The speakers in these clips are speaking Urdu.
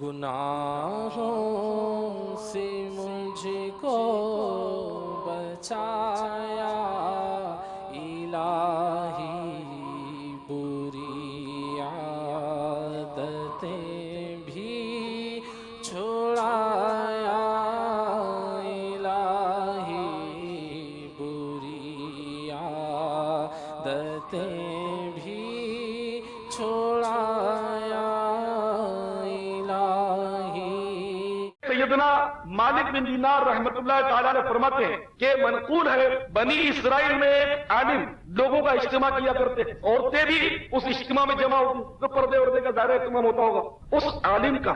گناہوں سے مجھ کو بچایا الہی، بری عادتیں بھی چھڑایا الہی، بری عادتیں بھی چھڑایا الہی۔ سیدنا مالک بن دینار رحمت اللہ تعالیٰ نے فرماتے ہیں کہ منقول ہے بنی اسرائیل میں ایک عالم لوگوں کا اجتماع کیا کرتے ہیں، عورتیں بھی اس اجتماع میں جمع ہوتی، تو پردے وردے کا ظاہر اہتمام ہوتا ہوگا۔ اس عالم کا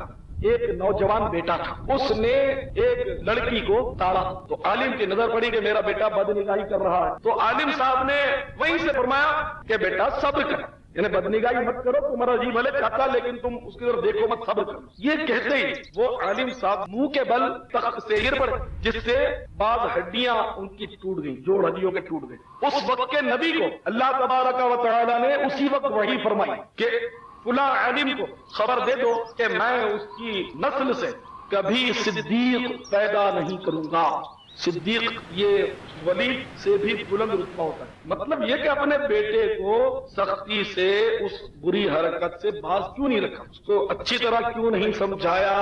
ایک نوجوان بیٹا تھا، اس نے ایک لڑکی کو تاڑا تو عالم کی نظر پڑی کہ میرا بیٹا بدنگاہی کر رہا ہے، تو عالم صاحب نے وہیں سے فرمایا کہ بیٹا صبر کر، یعنی بدنگاہی مت کرو، تمہارا جی بھلے چاہتا لیکن تم اس کی طرف دیکھو مت، صبر کرو۔ یہ کہتے ہی وہ عالم صاحب منہ کے بل تخت سے گر پڑے، جس سے بعض ہڈیاں ان کی ٹوٹ گئیں، جوڑ ہڈیوں کے ٹوٹ گئے۔ اس وقت کے نبی کو اللہ تبارک و تعالی نے اسی وقت وحی فرمائی کہ فلاں عالم کو خبر دے دو کہ میں اس کی نسل سے کبھی صدیق پیدا نہیں کروں گا۔ صدیق یہ ولی سے بھی بلند رتبہ ہوتا ہے، مطلب یہ کہ اپنے بیٹے کو سختی سے اس بری حرکت سے باز کیوں نہیں رکھا، اس کو اچھی طرح کیوں نہیں سمجھایا۔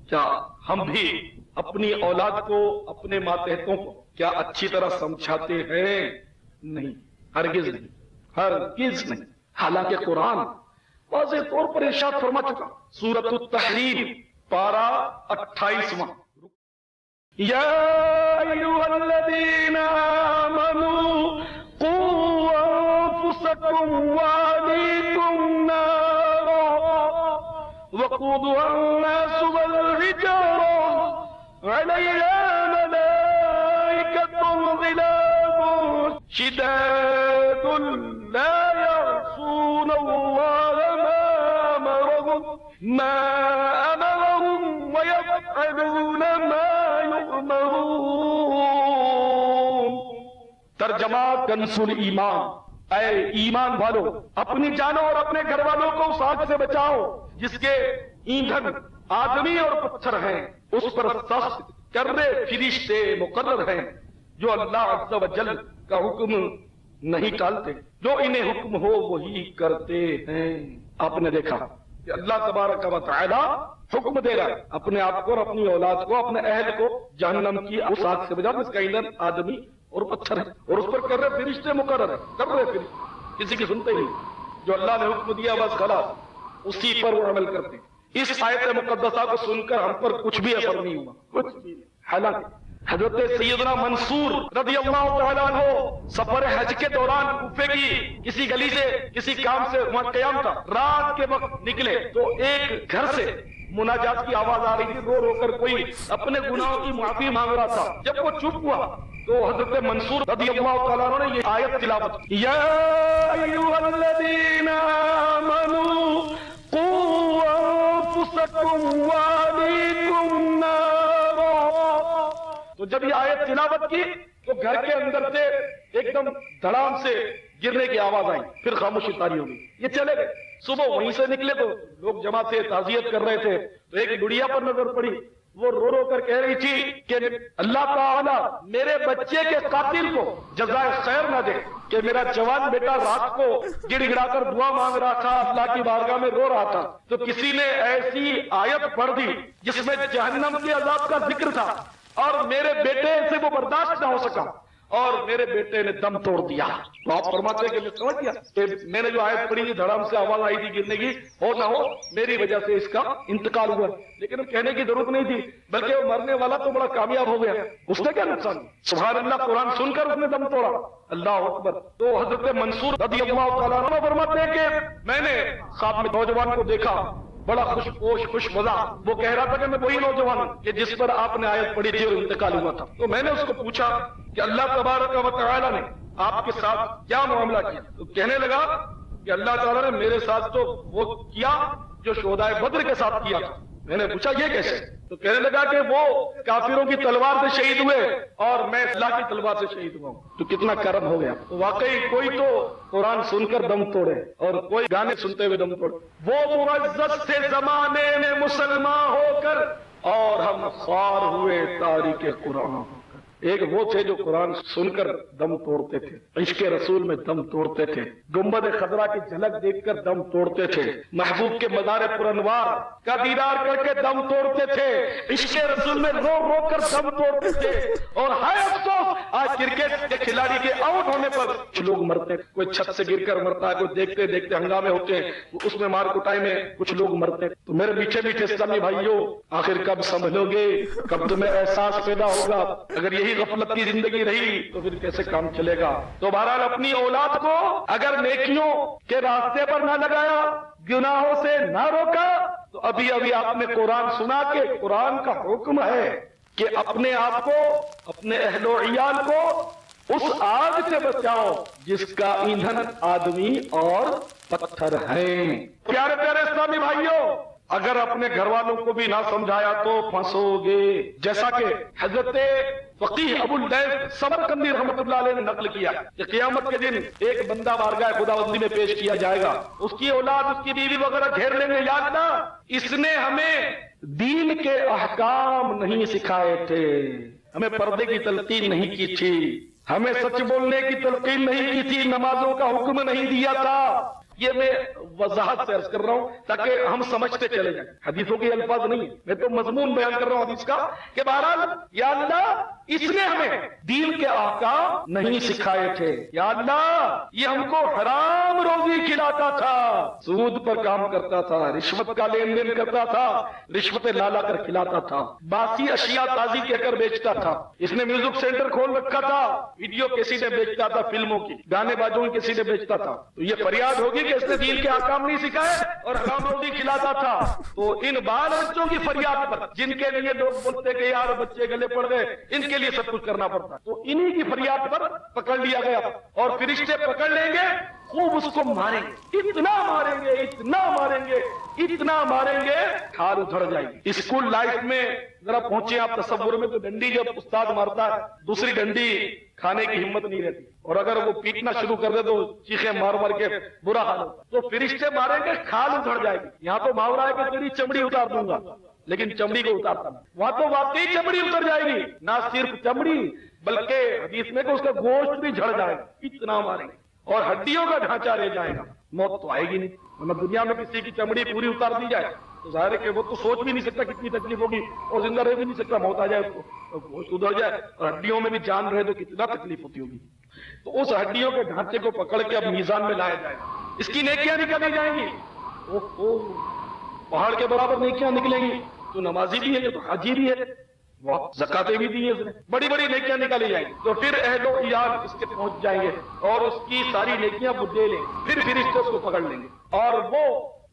کیا ہم بھی اپنی اولاد کو، اپنے ماتحتوں کو کیا اچھی طرح سمجھاتے ہیں؟ نہیں، ہرگز نہیں، ہرگز نہیں۔ حالانکہ قرآن واضح طور پر ارشاد فرما چکا، سورۃ التحریم پارہ 28واں، یا ایھا الذین آمنوا قوا انفسکم واہلیکم نارا وقودها الناس والحجارہ علیہا ملائکۃ غلاظ شداد لا يعصون اللہ ما امرهم ويفعلون ما يؤمرون۔ ترجمہ کنز الایمان، اے ایمان والو اپنی جانوں اور اپنے گھر والوں کو اس آگ سے بچاؤ جس کے ایندھن آدمی اور پتھر ہیں، اس پر سخت کرنے فرشتے مقرر ہیں جو اللہ عز و جل کا حکم نہیں ٹالتے، جو انہیں حکم ہو وہی کرتے ہیں۔ آپ نے دیکھا کہ اللہ تبارک و تعالی حکم دے رہا ہے اپنے آپ کو اور اپنی اولاد کو، اپنے اہل کو جہنم کی اس آگ سے بچاؤ جس کا ایندھن آدمی اور پتھر ہے، اور اس پر کر رہے فرشتے مقرر ہیں، کر رہے فرشتے، کسی کی سنتے ہی جو اللہ نے حکم دیا بس خلاص اسی پر وہ عمل کرتے ہیں۔ اس آیت مقدسہ کو سن کر ہم پر کچھ بھی اثر نہیں ہوا، کچھ بھی نہیں۔ حالانکہ حضرت سیدنا منصور رضی اللہ تعالیٰ عنہ سفر حج کے دوران کوفے کی کسی گلی سے، کسی کام سے وہاں قیام تھا، رات کے وقت نکلے تو ایک گھر سے مناجات کی آواز آ رہی تھی، رو رو کر کوئی اپنے گناہوں کی معافی مانگ رہا تھا۔ جب وہ چپ ہوا تو حضرت منصور رضی اللہ تعالیٰ عنہ نے یہ آیت تلاوت کی، یا ایھا الذین آمنوا قوا انفسکم واہلیکم نارا۔ تو جب یہ آیت تلاوت کی تو گھر کے اندر سے ایک دم دھڑام سے گرنے کی آواز آئی، پھر خاموشی طاری ہو گئی، یہ چلے گئے۔ صبح وہیں سے نکلے تو لوگ جمع تھے، تعزیت کر رہے تھے، تو ایک بڑھیا پر نظر پڑی، وہ رو رو کر کہہ رہی تھی کہ اللہ تعالیٰ میرے بچے کے قاتل کو جزائے خیر نہ دے کہ میرا جوان بیٹا رات کو گڑ گڑا کر دعا مانگ رہا تھا، اللہ کی بارگاہ میں رو رہا تھا، تو کسی نے ایسی آیت پڑھ دی جس میں جہنم کے عذاب کا ذکر تھا، اور میرے بیٹے سے وہ برداشت نہ ہو سکا اور میرے بیٹے نے دم توڑ دیا۔ تو آپ فرماتے ہیں کہ میں سمجھ گیا کہ میں نے جو آیت پڑھی تھی، دھڑام سے آواز آئی تھی گرنے کی، ہو نہ ہو میری وجہ سے اس کا انتقال ہوا، لیکن کہنے کی ضرورت نہیں تھی، بلکہ وہ مرنے والا تو بڑا کامیاب ہو گیا، اس نے کیا نقصان؟ سبحان اللہ، قرآن سن کر اس نے دم توڑا، اللہ اکبر۔ تو حضرت منصور رضی اللہ تعالیٰ عنہ فرماتے ہیں کہ میں نے خواب میں نوجوان کو دیکھا، بڑا خوش پوش خوش مزہ، وہ کہہ رہا تھا کہ میں وہی نوجوان ہوں کہ جس پر آپ نے آیت پڑھی تھی اور انتقال ہوا تھا۔ تو میں نے اس کو پوچھا کہ اللہ تبارک و تعالی نے آپ کے ساتھ کیا معاملہ کیا؟ تو کہنے لگا کہ اللہ تعالیٰ نے میرے ساتھ تو وہ کیا جو شہدائے بدر کے ساتھ کیا تھا، میں نے پوچھا یہ کیسے؟ تو کہنے لگا کہ وہ کافروں کی تلوار سے شہید ہوئے اور میں اللہ کی تلوار سے شہید ہوا ہوں۔ تو کتنا کرم ہو گیا۔ تو واقعی کوئی تو قرآن سن کر دم توڑے اور کوئی گانے سنتے ہوئے دم توڑے۔ وہ معزز تھے زمانے میں مسلمان ہو کر اور ہم خوار ہوئے تاریخ قرآن۔ ایک وہ تھے جو قرآن سن کر دم توڑتے تھے، عشق رسول میں دم توڑتے تھے، گنبد خضرا کی جھلک دیکھ کر دم توڑتے تھے، محبوب کے مزار پر انوار کا دیدار کر کے دم توڑتے تھے، عشق رسول میں رو رو کر دم توڑتے تھے۔ اور ہائے افسوس آج کرکٹ کے کھلاڑی کے آؤٹ ہونے پر کچھ لوگ مرتے ہیں، کوئی چھت سے گر کر مرتا ہے، کوئی دیکھتے دیکھتے ہنگامے ہوتے ہیں، اس میں مار کٹائی میں کچھ لوگ مرتے ہیں۔ تو میرے میٹھے میٹھے اسلامی بھائیوں، آخر کب سمجھو گے، کب تمہیں احساس پیدا ہوگا؟ اگر یہی غفلت کی زندگی رہی تو پھر کیسے کام چلے گا؟ تو بہرحال اپنی اولاد کو اگر نیکیوں کے راستے پر نہ لگایا، گناہوں سے نہ روکا، تو ابھی ابھی آپ نے قرآن سنا کہ قرآن کا حکم ہے کہ اپنے آپ کو، اپنے اہل و عیال کو اس آگ سے بچاؤ جس کا ایندھن آدمی اور پتھر ہیں۔ پیارے پیارے اسلامی بھائیوں، اگر اپنے گھر والوں کو بھی نہ سمجھایا تو پھنسو گے، جیسا کہ حضرت فقیہ ابو الدیث سمرقندی رحمۃ اللہ علیہ نے نقل کیا کہ قیامت کے دن ایک بندہ بارگاہ خداوندی میں پیش کیا جائے گا، اس کی اولاد، اس کی بیوی وغیرہ گھیر لیں گے، یا اللہ اس نے ہمیں دین کے احکام نہیں سکھائے تھے، ہمیں پردے کی تلقین نہیں کی تھی، ہمیں سچ بولنے کی تلقین نہیں کی تھی، نمازوں کا حکم نہیں دیا تھا۔ یہ میں وضاحت سے عرض کر رہا ہوں تاکہ ہم سمجھتے چلے جائیں، حدیثوں کے الفاظ نہیں، میں تو مضمون بیان کر رہا ہوں حدیث کا کہ بہرحال یا اللہ اس نے ہمیں دین کے احکام نہیں سکھائے تھے، یا اللہ یہ ہم کو حرام روزی کھلاتا تھا، سود پر کام کرتا تھا، رشوت کا لین دین کرتا تھا، رشوتیں لا کر کھلاتا تھا، باسی اشیاء تازی کہہ کر بیچتا تھا، اس نے میوزک سینٹر کھول رکھا تھا، ویڈیو کیسیٹیں بیچتا تھا، فلموں کی گانے بازوں کی کیسیٹیں بیچتا تھا۔ تو یہ فریاد ہوگی کہ اس نے دین کے احکام نہیں سکھائے اور حرام روزی کھلاتا تھا۔ تو ان بال بچوں کی فریاد پر جن کے لیے لوگ بولتے کہ یار بچے گلے پڑ گئے، ان کے لیے سب کچھ کرنا پڑتا، تو انہی کی فریاد پر پکڑ لیا گیا اور فرشتے پکڑ لیں گے، خوب اس کو ماریں گے، اتنا ماریں گے، اتنا ماریں گے، اتنا ماریں گے، کھال ادھڑ جائے گی۔ اسکول لائف میں ذرا پہنچے آپ تصور میں، تو ڈنڈی جب استاد مارتا ہے دوسری ڈنڈی کھانے کی ہمت نہیں رہتی، اور اگر وہ پیٹنا شروع کر دے تو چیخیں مار مار کے برا حال ہوتا ہے۔ تو فرشتے ماریں گے، کھال ادھڑ جائے گی۔ یہاں تو محاورہ ہے کہ تیری چمڑی اتار دوں گا، لیکن چمڑی کو اتارتا نہیں، وہاں تو واقعی چمڑی اتر جائے گی، نہ صرف چمڑی بلکہ حدیث میں کہ اس کا گوشت بھی جھڑ جائے گا، اتنا ماریں گے، اور ہڈیوں کا ڈھانچہ رہ جائے گا، موت تو آئے گی نہیں۔ مطلب دنیا میں کسی کی چمڑی پوری اتار دی جائے تو ظاہر ہے کہ وہ تو سوچ بھی نہیں سکتا کتنی تکلیف ہوگی، اور زندہ رہ بھی نہیں سکتا، موت آ جائے اس کو، گوشت ادھر جائے اور ہڈیوں میں بھی جان رہے تو کتنا تکلیف ہوتی ہوگی۔ تو اس ہڈیوں کے ڈھانچے کو پکڑ کے اب میزان میں لایا جائے گا، اس کی نیکیاں نکالی جائیں گی، پہاڑ کے برابر نیکیاں نکلیں گی، تو نمازی بھی ہے، یہ تو حاجی بھی ہے، وہ زکاتیں بھی دی ہیں اس نے، بڑی بڑی نیکیاں نکالی جائیں گی۔ تو پھر اہل و عیال اس کے پہنچ جائیں گے اور اس کی ساری نیکیاں وہ لے لیں گے، پھر فرشتے اس کو پکڑ لیں گے اور وہ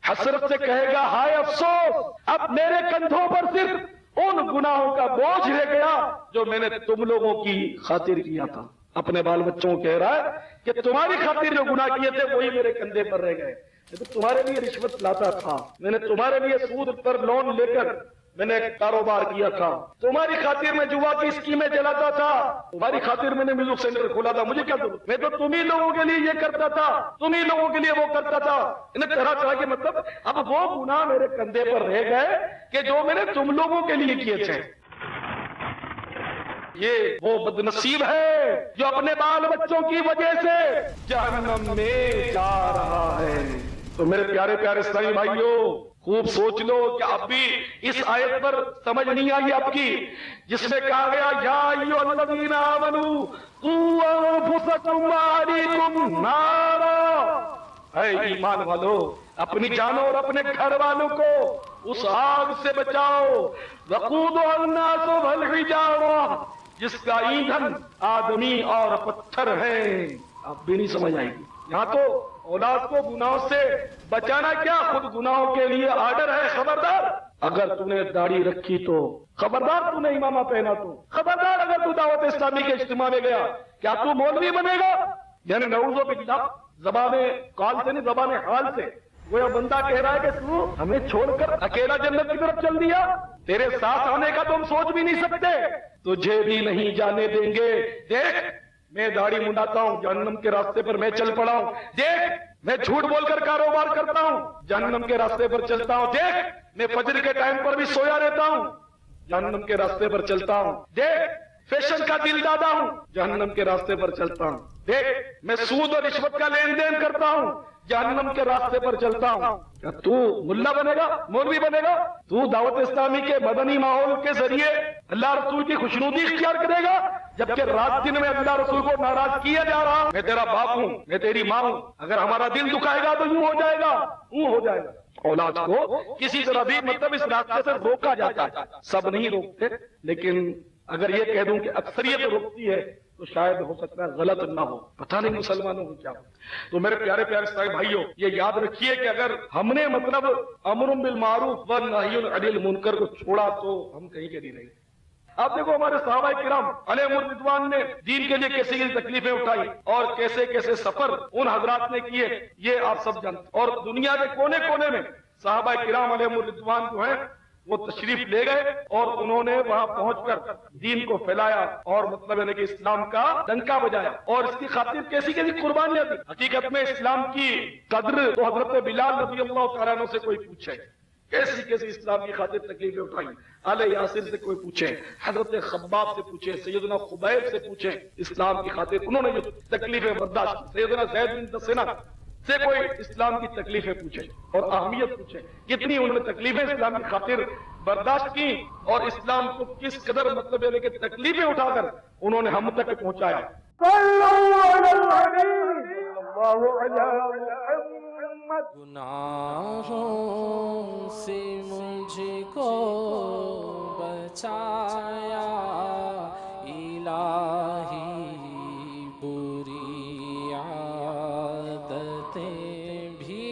حسرت سے کہے گا ہائے افسوس، اب میرے کندھوں پر صرف ان گناہوں کا بوجھ رہ گیا جو میں نے تم لوگوں کی خاطر کیا تھا۔ اپنے بال بچوں کو کہہ رہا ہے کہ تمہاری خاطر جو گناہ کیے تھے وہی میرے کندھے پر رہ گئے، تو تمہارے لیے رشوت لاتا تھا، میں نے تمہارے لیے سود پر لون لے کر میں نے کاروبار کیا تھا، تمہاری خاطر میں جوا کی اسکیمیں چلاتا تھا، تمہاری خاطر میں نے میوزک سینٹر کھولا تھا، مجھے کیا ضرورت، میں تو تمہیں لوگوں کے لیے یہ کرتا تھا، تمہیں لوگوں کے لیے وہ کرتا تھا، انہیں طرح طرح کے مطلب اب وہ گناہ میرے کندھے پر رہ گئے کہ جو میں نے تم لوگوں کے لیے کیے تھے۔ یہ وہ بدنصیب ہے جو اپنے بال بچوں کی وجہ سے جہنم میں جا رہا ہے۔ تو میرے پیارے پیارے اسلامی بھائیوں، خوب سوچ لو کہ اب بھی اس آیت پر سمجھ نہیں آئی آپ کی، جس میں کہا گیا یا ایھا الذین آمنوا قوا انفسکم وأہلیکم نارا، اے ایمان والو اپنی جانوں اور اپنے گھر والوں کو اس آگ سے بچاؤ، وقودھا الناس والحجارہ، جس کا ایندھن آدمی اور پتھر ہے۔ اب بھی نہیں سمجھ آئے گی۔ یہاں تو اولاد کو گناہوں سے بچانا کیا، خود گناہوں کے لیے آرڈر ہے، خبردار اگر تو نے داڑھی رکھی تو، خبردار تو نے امامہ پہنا تو، خبردار اگر تو دعوت اسلامی کے اجتماع میں گیا کیا تو مولوی بنے گا؟ یعنی نعوذ باللہ، زبان قال سے نہیں، زبان حال سے وہ بندہ کہہ رہا ہے کہ تو ہمیں چھوڑ کر اکیلا جنت کی طرف چل دیا, تیرے ساتھ آنے کا تو ہم سوچ بھی نہیں سکتے, تجھے بھی نہیں جانے دیں گے. دیکھ میں داڑھی منڈاتا ہوں, جہنم کے راستے پر میں چل پڑا ہوں. دیکھ میں جھوٹ بول کر کاروبار کرتا ہوں, جہنم کے راستے پر چلتا ہوں. دیکھ میں فجر کے ٹائم پر بھی سویا رہتا ہوں, جہنم کے راستے پر چلتا ہوں. دیکھ فیشن کا دل دادا ہوں, جہنم کے راستے پر چلتا ہوں. دیکھ میں سود اور رشوت کا لین دین کرتا ہوں, جہنم کے راستے پر چلتا ہوں. کیا تو ملا بنے گا, مولوی بنے گا؟ تو دعوت اسلامی کے مدنی ماحول کے ذریعے اللہ رسول کی خوشنودی اختیار کرے گا, جبکہ رات دن میں اللہ رسول کو ناراض کیا جا رہا. میں تیرا باپ ہوں, میں تیری ماں ہوں, اگر ہمارا دل دکھائے گا تو یوں ہو جائے گا, یوں ہو جائے گا. اولاد کو کسی طرح بھی مطلب اس راستے سے روکا جاتا ہے, سب نہیں روکتے, لیکن اگر یہ کہہ دوں کہ اکثریت روکتی ہے تو شاید ہو سکتا ہے غلط نہ ہو, پتہ نہیں مسلمانوں کو کیا ہو. تو میرے پیارے پیارے اسلامی بھائیوں, یہ یاد رکھیے کہ اگر ہم نے مطلب امر بالمعروف و نہی عن المنکر کو چھوڑا تو ہم کہیں کے نہیں رہیں گے. آپ دیکھو ہمارے صحابہ کرام علیہم الرضوان نے دین کے لیے کیسی کیسی تکلیفیں اٹھائی اور کیسے کیسے سفر ان حضرات نے کیے, یہ آپ سب جانتے. اور دنیا کے کونے کونے میں صحابہ کرام علیہم الرضوان جو ہیں وہ تشریف لے گئے اور انہوں نے وہاں پہنچ کر دین کو پھیلایا اور مطلب یعنی کہ اسلام کا ڈنکا بجایا, اور اس کی خاطر کیسی کیسی قربانیاں دی. حقیقت میں اسلام کی قدر تو حضرت بلال رضی اللہ تعالیٰ عنہ سے کوئی پوچھے, کیسی کیسی اسلام کی خاطر تکلیفیں اٹھائی. آل یاسر سے کوئی پوچھے, حضرت خباب سے پوچھے, سیدنا خبیب سے پوچھے, اسلام کی خاطر انہوں نے جو تکلیفیں برداشت کی. سیدنا زید بن دسنہ سے کوئی اسلام کی تکلیفیں پوچھے اور اہمیت پوچھے, کتنی انہوں نے تکلیفیں اسلام کی خاطر برداشت کی اور اسلام کو کس قدر مطلب یعنی کہ تکلیفیں اٹھا کر انہوں نے ہم تک پہنچایا. گناہوں سے مجھ کو بچایا الہی, بری عادتیں بھی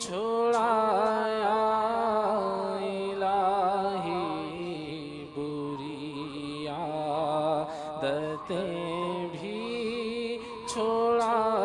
چھوڑایا الہی, بری عادتیں بھی چھوڑایا.